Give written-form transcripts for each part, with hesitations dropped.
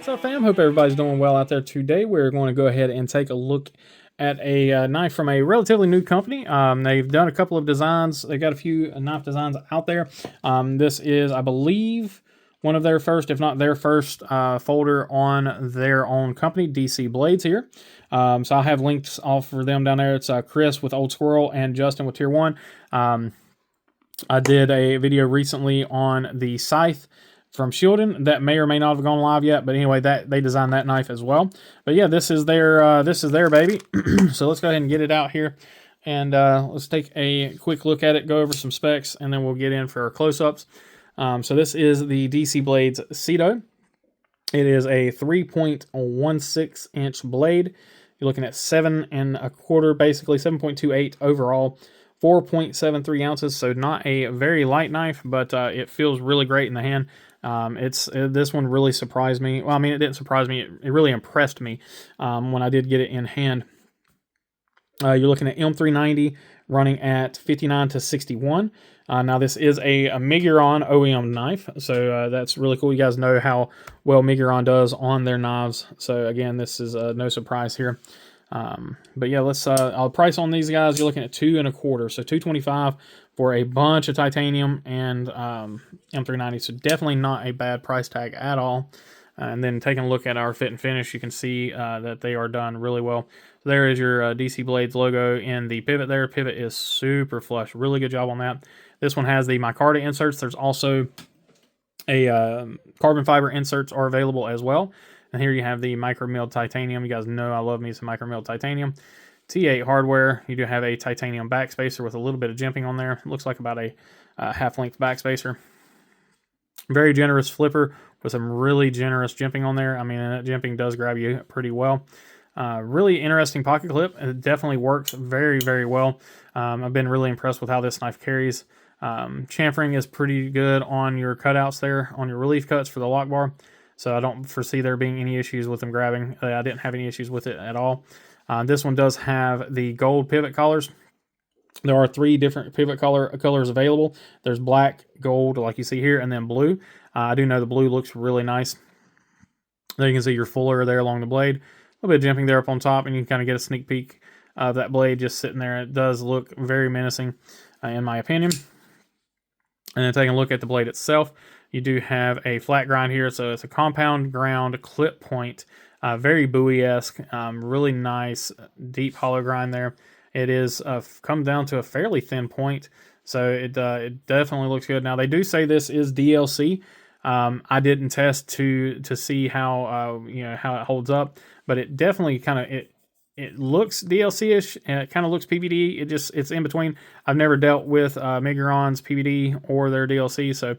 What's up, fam? Hope everybody's doing well out there today. We're going to go ahead and take a look at a knife from a relatively new company. They've done a couple of designs. They've got a few knife designs out there. This is, I believe, one of their first, if not their first, folder on their own company, DC Blades here. So I'll have links all for them down there. It's Chris with Old Squirrel and Justin with Tier 1. I did a video recently on the Scythe from Shieldon that may or may not have gone live yet, but anyway, that they designed that knife as well. But yeah, this is their baby. So let's go ahead and get it out here, and let's take a quick look at it, go over some specs, and then we'll get in for our close-ups. So this is the DC Blades Ceto. It is a 3.16 inch blade. You're looking at 7 1/4, basically 7.28 overall. 4.73 ounces, so not a very light knife, but it feels really great in the hand. This one really surprised me. Well, I mean, it didn't surprise me. It really impressed me when I did get it in hand. You're looking at M390 running at 59 to 61. Now, this is a Miguron OEM knife, so that's really cool. You guys know how well Miguron does on their knives. So, again, this is no surprise here. But yeah, I'll price on these guys. You're looking at 2 1/4, so $225 for a bunch of titanium and M390. So definitely not a bad price tag at all. And then taking a look at our fit and finish, you can see that they are done really well. There is your DC Blades logo in the pivot there. Pivot is super flush. Really good job on that. This one has the micarta inserts. There's also a carbon fiber inserts are available as well. And here you have the micro milled titanium. You guys know I love me some micro milled titanium. T8 hardware. You do have a titanium backspacer with a little bit of jimping on there. It looks like about a half-length backspacer. Very generous flipper with some really generous jimping on there. I mean, that jimping does grab you pretty well. Really interesting pocket clip. It definitely works very, very well. I've been really impressed with how this knife carries. Chamfering is pretty good on your cutouts there, on your relief cuts for the lock bar. So I don't foresee there being any issues with them grabbing. I didn't have any issues with it at all. This one does have the gold pivot collars. There are 3 different pivot colors available. There's black, gold, like you see here, and then blue. I do know the blue looks really nice. There you can see your fuller there along the blade. A little bit of jimping there up on top, and you can kind of get a sneak peek of that blade just sitting there. It does look very menacing, in my opinion. And then taking a look at the blade itself, you do have a flat grind here, so it's a compound ground clip point, very Bowie-esque, really nice deep hollow grind there. It is come down to a fairly thin point, so it definitely looks good. Now they do say this is DLC. I didn't test to see how how it holds up, but it definitely kind of it looks DLC-ish, and it kind of looks PVD. It's in between. I've never dealt with Miguron's PVD or their DLC, so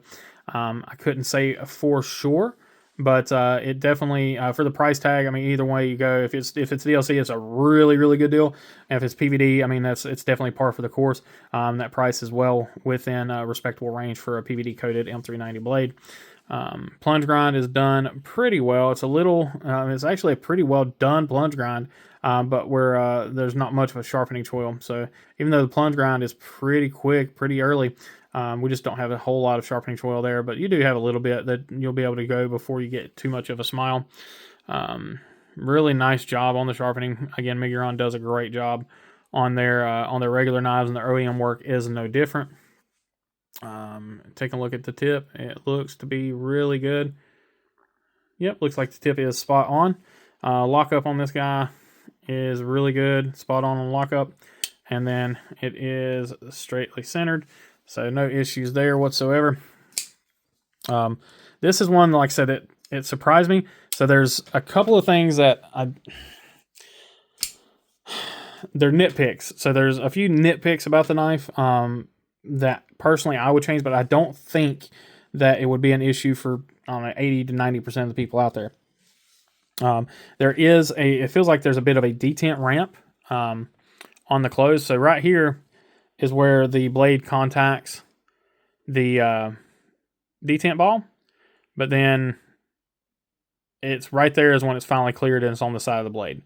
I couldn't say for sure, but it definitely for the price tag. I mean, either way you go, if it's DLC, it's a really, really good deal. And if it's PVD, I mean it's definitely par for the course. That price is well within a respectable range for a PVD coated M390 blade. Plunge grind is done pretty well. It's it's actually a pretty well done plunge grind, but where there's not much of a sharpening choil. So even though the plunge grind is pretty quick, pretty early, we just don't have a whole lot of sharpening choil there, but you do have a little bit that you'll be able to go before you get too much of a smile. Really nice job on the sharpening. Again, Miguron does a great job on their regular knives, and their OEM work is no different. Take a look at the tip. It looks to be really good. Yep, looks like the tip is spot on. Lockup on this guy is really good, spot on lockup, and then it is straightly centered, so no issues there whatsoever. This is one, like I said, it surprised me. So there's a couple of things that they're nitpicks. So there's a few nitpicks about the knife that personally I would change, but I don't think that it would be an issue for 80 to 90% of the people out there. It feels like there's a bit of a detent ramp on the close. So right here is where the blade contacts the detent ball, but then it's right there is when it's finally cleared and it's on the side of the blade.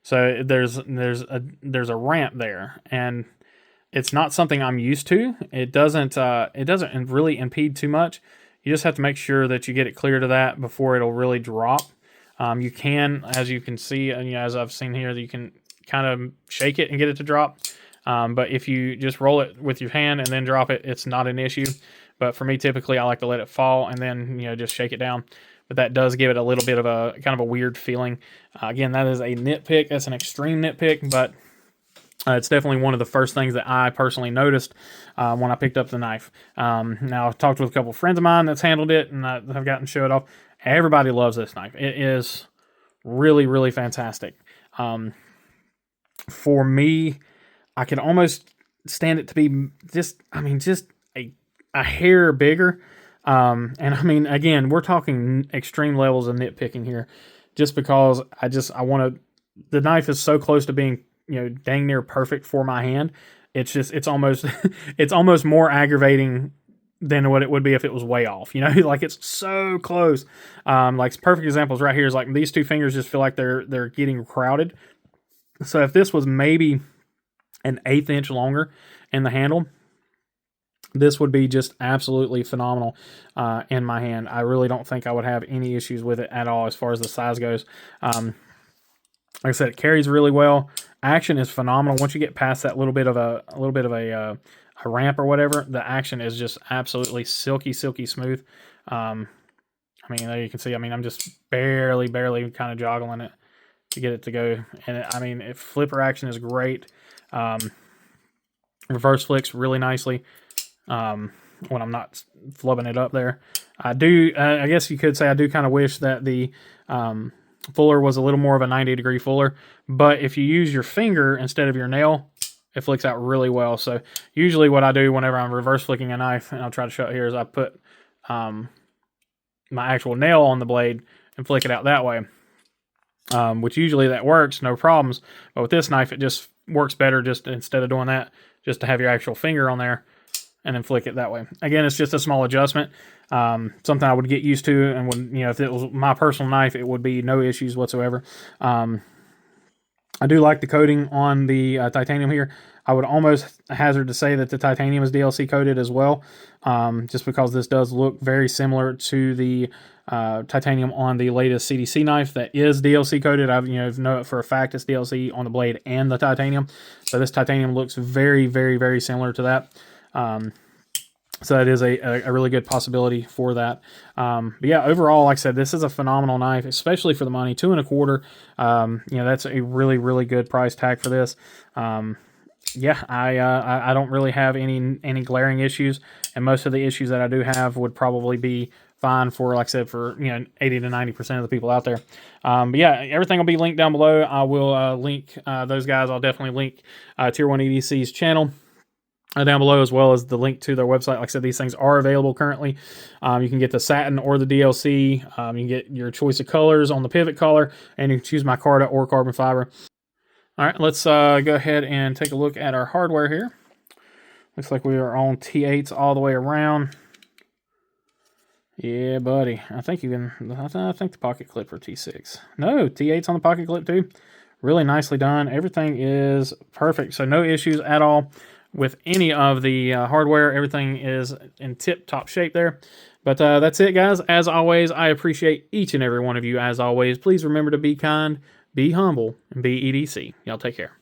So there's a ramp there, and it's not something I'm used to. It doesn't really impede too much. You just have to make sure that you get it clear to that before it'll really drop. You can, as you can see, and as I've seen here, you can kind of shake it and get it to drop. But if you just roll it with your hand and then drop it, it's not an issue. But for me, typically, I like to let it fall and then just shake it down. But that does give it a little bit of a kind of a weird feeling. Again, that is a nitpick. That's an extreme nitpick, but it's definitely one of the first things that I personally noticed when I picked up the knife. Now, I've talked with a couple of friends of mine that's handled it, and I've gotten to show it off. Everybody loves this knife. It is really, really fantastic. For me, I could almost stand it to be just a hair bigger. And I mean, again, we're talking extreme levels of nitpicking here, just because I want to. The knife is so close to being dang near perfect for my hand. It's almost it's almost more aggravating than what it would be if it was way off. Like it's so close. Like perfect examples right here is like these two fingers just feel like they're getting crowded. So if this was maybe an 1/8 inch longer in the handle, this would be just absolutely phenomenal in my hand. I really don't think I would have any issues with it at all as far as the size goes. Like I said, it carries really well. Action is phenomenal. Once you get past that little bit of a ramp or whatever, the action is just absolutely silky smooth. I mean, there you can see. I mean, I'm just barely kind of joggling it to get it to go. And flipper action is great. Reverse flicks really nicely. When I'm not flubbing it up there. I guess you could say I do kind of wish that the fuller was a little more of a 90-degree fuller, but if you use your finger instead of your nail, it flicks out really well. So usually what I do whenever I'm reverse flicking a knife, and I'll try to show it here, is I put my actual nail on the blade and flick it out that way, which usually that works, no problems. But with this knife, it just works better just instead of doing that, just to have your actual finger on there and then flick it that way. Again, it's just a small adjustment, something I would get used to, and when if it was my personal knife, it would be no issues whatsoever. I do like the coating on the titanium here. I would almost hazard to say that the titanium is DLC coated as well, just because this does look very similar to the titanium on the latest CDC knife that is DLC coated. I know for a fact it's DLC on the blade and the titanium. So this titanium looks very similar to that. So that is a really good possibility for that. But yeah, overall, like I said, this is a phenomenal knife, especially for the money. $2.25. That's a really good price tag for this. Yeah, I don't really have any glaring issues, and most of the issues that I do have would probably be fine for, like I said, for 80 to 90% of the people out there. But yeah, everything will be linked down below. I will link those guys. I'll definitely link Tier 1 EDC's channel down below, as well as the link to their website. Like I said, these things are available currently. You can get the satin or the DLC. You can get your choice of colors on the pivot color, and you can choose micarta or carbon fiber. All right, let's go ahead and take a look at our hardware here. Looks like we are on T8s all the way around. Yeah, buddy. I think the pocket clip for T6. No, T8's on the pocket clip too. Really nicely done. Everything is perfect. So no issues at all with any of the hardware. Everything is in tip-top shape there. But that's it, guys. As always, I appreciate each and every one of you. As always, please remember to be kind, be humble, and be EDC. Y'all take care.